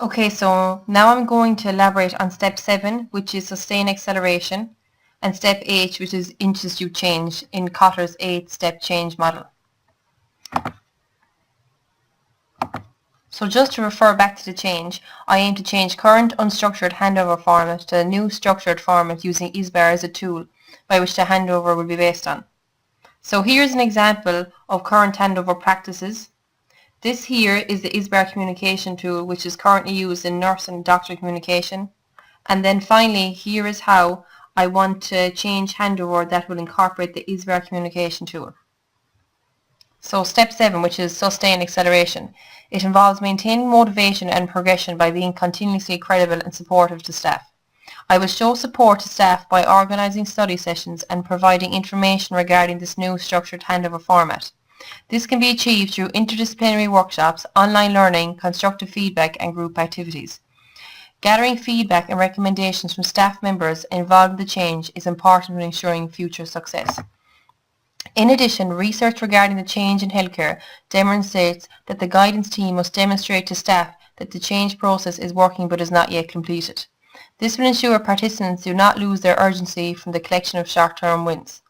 Okay, so now I'm going to elaborate on step 7, which is sustain acceleration, and step 8, which is institute change in Kotter's 8-step change model. So just to refer back to the change, I aim to change current unstructured handover format to a new structured format using ISBAR as a tool by which the handover will be based on. So here's an example of current handover practices. This here is the ISBAR communication tool, which is currently used in nurse and doctor communication. And then finally, here is how I want to change handover that will incorporate the ISBAR communication tool. So step 7, which is sustain acceleration. It involves maintaining motivation and progression by being continuously credible and supportive to staff. I will show support to staff by organising study sessions and providing information regarding this new structured handover format. This can be achieved through interdisciplinary workshops, online learning, constructive feedback and group activities. Gathering feedback and recommendations from staff members involved in the change is important in ensuring future success. In addition, research regarding the change in healthcare demonstrates that the guidance team must demonstrate to staff that the change process is working but is not yet completed. This will ensure participants do not lose their urgency from the collection of short-term wins.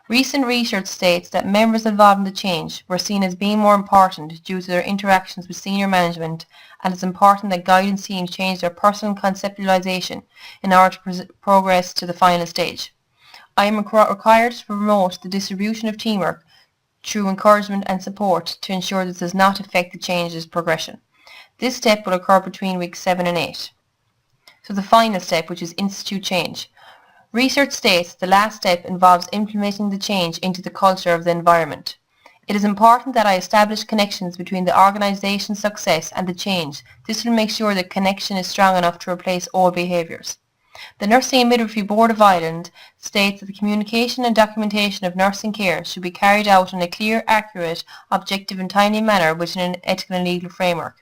Recent research states that members involved in the change were seen as being more important due to their interactions with senior management, and it's important that guidance teams change their personal conceptualization in order to progress to the final stage. I am required to promote the distribution of teamwork through encouragement and support to ensure this does not affect the change's progression. This step will occur between weeks 7 and 8. So the final step, which is institute change. Research states the last step involves implementing the change into the culture of the environment. It is important that I establish connections between the organization's success and the change. This will make sure the connection is strong enough to replace old behaviours. The Nursing and Midwifery Board of Ireland states that the communication and documentation of nursing care should be carried out in a clear, accurate, objective and timely manner within an ethical and legal framework.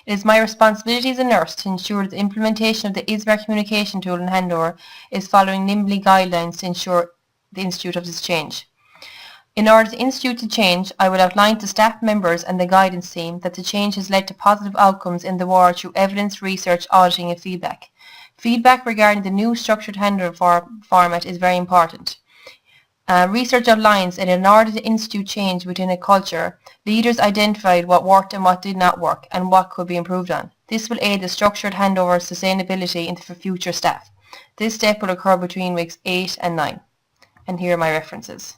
It is my responsibility as a nurse to ensure that the implementation of the ISBAR communication tool in handover is following NIMBLY guidelines to ensure the institute of this change. In order to institute the change, I will outline to staff members and the guidance team that the change has led to positive outcomes in the ward through evidence, research, auditing and feedback. Feedback regarding the new structured handover format is very important. Research outlines that in order to institute change within a culture, leaders identified what worked and what did not work and what could be improved on. This will aid the structured handover sustainability into future staff. This step will occur between weeks 8 and 9. And here are my references.